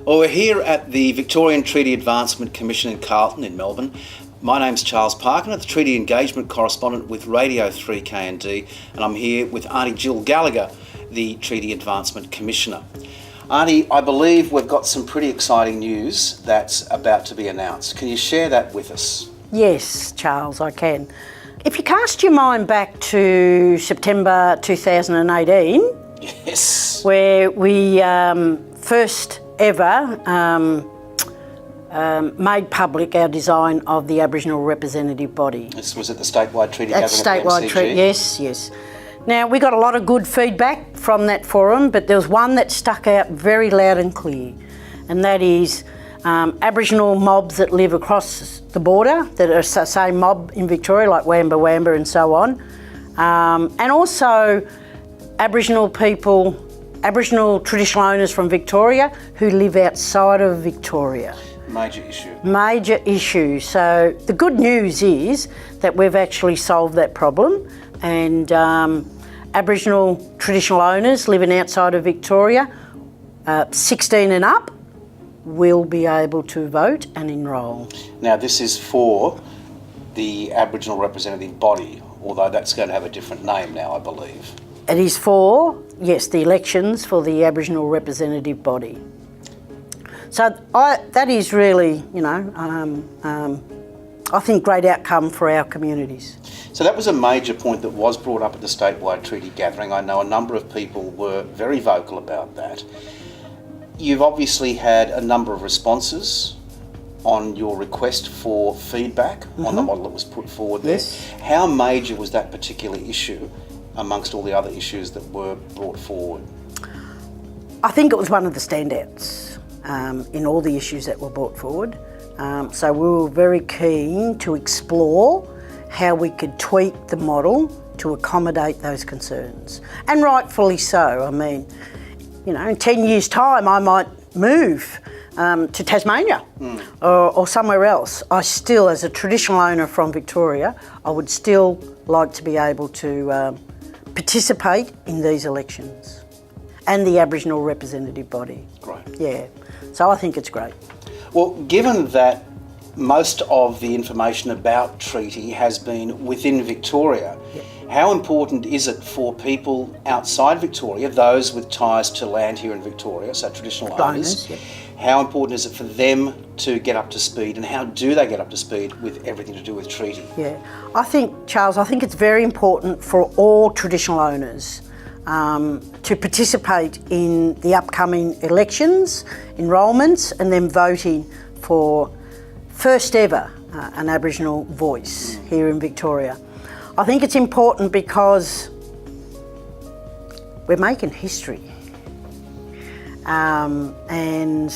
Well, we're here at the Victorian Treaty Advancement Commission in Carlton in Melbourne. My name's Charles Parkin, I'm the Treaty Engagement Correspondent with Radio 3KND, and I'm here with Auntie Jill Gallagher, the Treaty Advancement Commissioner. Auntie, I believe we've got some pretty exciting news that's about to be announced. Can you share that with us? Yes, Charles, I can. If you cast your mind back to September 2018, yes, where we first ever made public our design of the Aboriginal representative body. This was at the statewide treaty gathering That's statewide treaty. Yes. Now, we got a lot of good feedback from that forum, but there was one that stuck out very loud and clear, and that is Aboriginal mobs that live across the border, that are the same mob in Victoria, like Wamba Wamba and so on, and also Aboriginal people, Aboriginal traditional owners from Victoria who live outside of Victoria. Major issue. Major issue. So the good news is that we've actually solved that problem, and Aboriginal traditional owners living outside of Victoria, 16 and up, will be able to vote and enrol. Now, this is for the Aboriginal representative body, although that's going to have a different name now, I believe. It is for, yes, the elections for the Aboriginal representative body. So that is really, I think, great outcome for our communities. So that was a major point that was brought up at the statewide treaty gathering. I know a number of people were very vocal about that. You've obviously had a number of responses on your request for feedback on the model that was put forward there. Yes. How major was that particular issue amongst all the other issues that were brought forward? I think it was one of the standouts in all the issues that were brought forward. So we were very keen to explore how we could tweak the model to accommodate those concerns. And rightfully so. I mean, in 10 years' time, I might move to Tasmania or somewhere else. I still, as a traditional owner from Victoria, I would still like to be able to participate in these elections and the Aboriginal representative body. Great. Yeah, so I think it's great. Well, given that most of the information about treaty has been within Victoria, how important is it for people outside Victoria, those with ties to land here in Victoria, so traditional owners, how important is it for them to get up to speed, and how do they get up to speed with everything to do with treaty? Yeah, I think, Charles, it's very important for all traditional owners to participate in the upcoming elections, enrolments, and then voting for first ever an Aboriginal voice here in Victoria. I think it's important because we're making history, and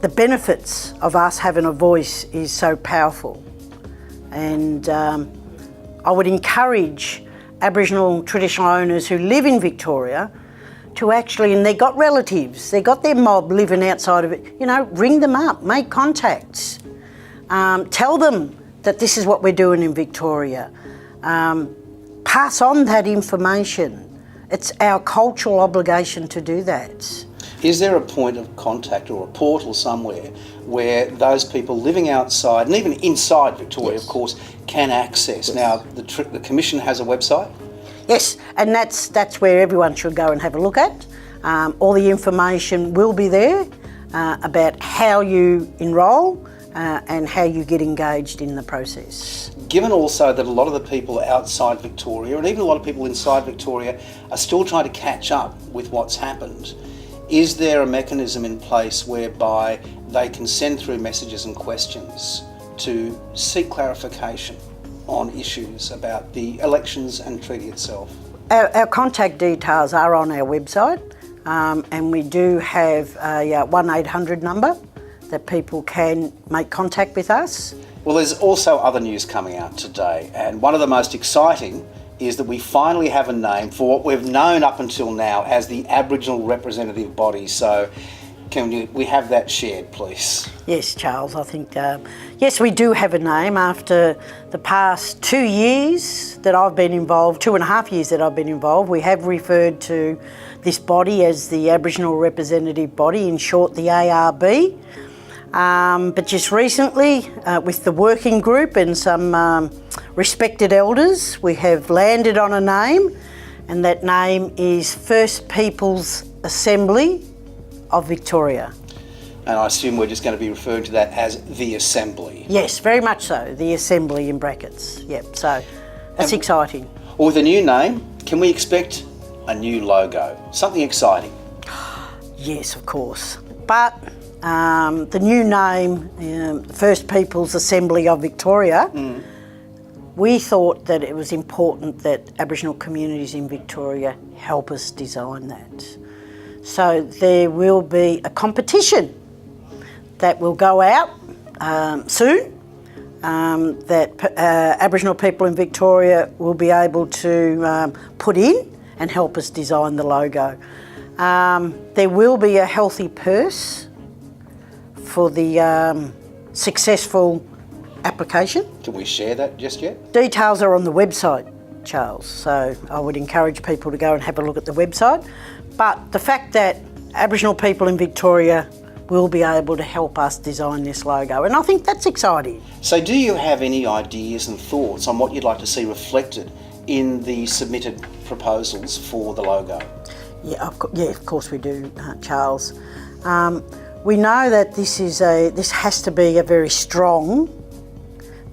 the benefits of us having a voice is so powerful. And I would encourage Aboriginal traditional owners who live in Victoria to actually, and they've got relatives, they've got their mob living outside of it, ring them up, make contacts, tell them that this is what we're doing in Victoria. Pass on that information. It's our cultural obligation to do that. Is there a point of contact or a portal somewhere where those people living outside, and even inside Victoria, of course, can access? Now, the Commission has a website? Yes, and that's where everyone should go and have a look at. All the information will be there about how you enrol and how you get engaged in the process. Given also that a lot of the people outside Victoria, and even a lot of people inside Victoria, are still trying to catch up with what's happened, is there a mechanism in place whereby they can send through messages and questions to seek clarification on issues about the elections and treaty itself? Our contact details are on our website, and we do have a 1-800 number that people can make contact with us. Well, there's also other news coming out today, and one of the most exciting is that we finally have a name for what we've known up until now as the Aboriginal representative body. So Can we have that shared, please? Yes, Charles, I think, yes, we do have a name. After the past 2 years that I've been involved, 2.5 years that I've been involved, we have referred to this body as the Aboriginal Representative Body, in short the ARB. But just recently, with the working group and some respected elders, we have landed on a name, and that name is First Peoples Assembly of Victoria. And I assume we're just going to be referring to that as the Assembly. Yes, very much so, the Assembly in brackets. Yep, so that's exciting. Well, with a new name, can we expect a new logo? Something exciting? Yes, of course. But the new name, First Peoples Assembly of Victoria, we thought that it was important that Aboriginal communities in Victoria help us design that. So there will be a competition that will go out soon, that Aboriginal people in Victoria will be able to put in and help us design the logo. There will be a healthy purse for the successful application. Can we share that just yet? Details are on the website, Charles, so I would encourage people to go and have a look at the website. But the fact that Aboriginal people in Victoria will be able to help us design this logo, and I think that's exciting. So do you have any ideas and thoughts on what you'd like to see reflected in the submitted proposals for the logo? Yeah, of course we do, Charles. We know that this has to be a very strong,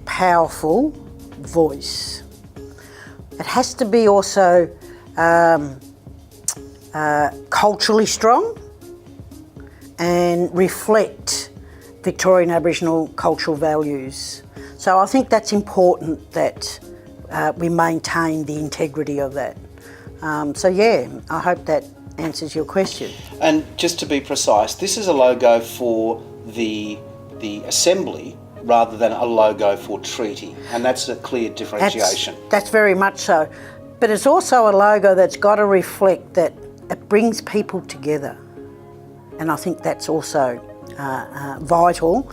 powerful voice. It has to be also culturally strong and reflect Victorian Aboriginal cultural values. So I think that's important that we maintain the integrity of that. So yeah, I hope that answers your question. And just to be precise, this is a logo for the Assembly rather than a logo for treaty, and that's a clear differentiation. That's very much so. But it's also a logo that's got to reflect that it brings people together. And I think that's also vital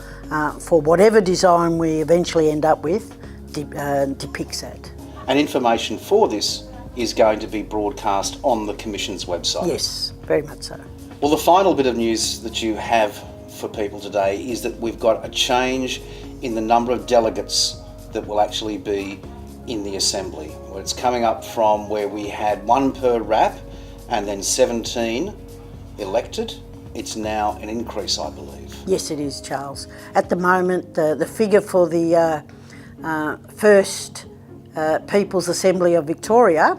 for whatever design we eventually end up with depicts that. And information for this is going to be broadcast on the Commission's website? Yes, very much so. Well, the final bit of news that you have for people today is that we've got a change in the number of delegates that will actually be in the Assembly. Where it's coming up from where we had 1 per RAP and then 17 elected. It's now an increase, I believe. Yes, it is, Charles. At the moment, the figure for the First Peoples Assembly of Victoria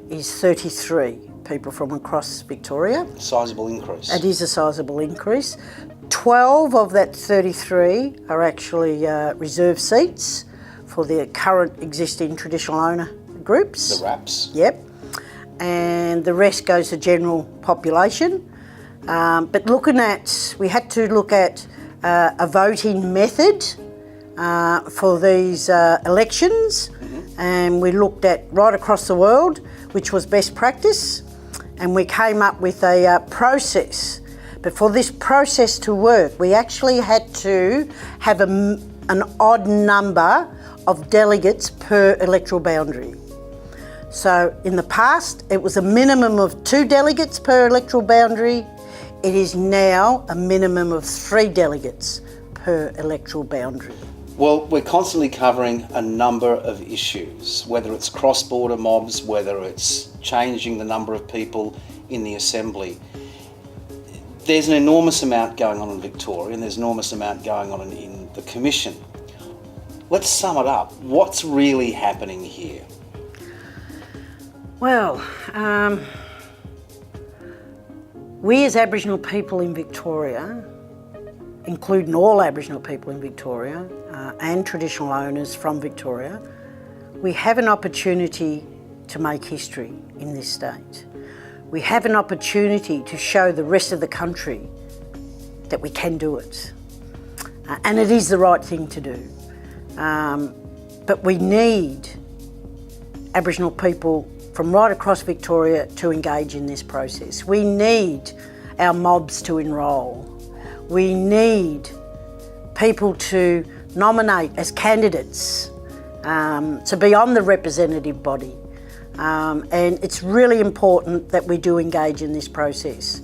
is 33 people from across Victoria. Sizable increase. It is a sizable increase. 12 of that 33 are actually reserve seats for the current existing traditional owner groups. The RAPs. Yep. And the rest goes to general population. But we had to look at a voting method for these elections, and we looked at right across the world, which was best practice, and we came up with a process. But for this process to work, we actually had to have an odd number of delegates per electoral boundary. So in the past, it was a minimum of 2 delegates per electoral boundary. It is now a minimum of 3 delegates per electoral boundary. Well, we're constantly covering a number of issues, whether it's cross-border mobs, whether it's changing the number of people in the Assembly. There's an enormous amount going on in Victoria, and there's an enormous amount going on in the Commission. Let's sum it up. What's really happening here? Well, we as Aboriginal people in Victoria, including all Aboriginal people in Victoria and traditional owners from Victoria, we have an opportunity to make history in this state. We have an opportunity to show the rest of the country that we can do it. And it is the right thing to do. But we need Aboriginal people from right across Victoria to engage in this process. We need our mobs to enrol. We need people to nominate as candidates to be on the representative body. And it's really important that we do engage in this process,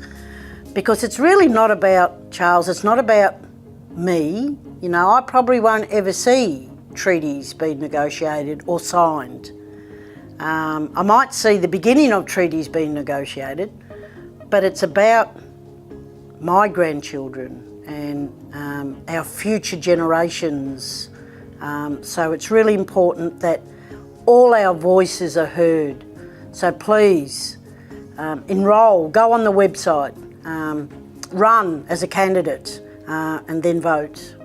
because it's really not about, Charles, it's not about me. You know, I probably won't ever see treaties being negotiated or signed. I might see the beginning of treaties being negotiated, but it's about my grandchildren and our future generations. So it's really important that all our voices are heard. So please enrol, go on the website, run as a candidate and then vote.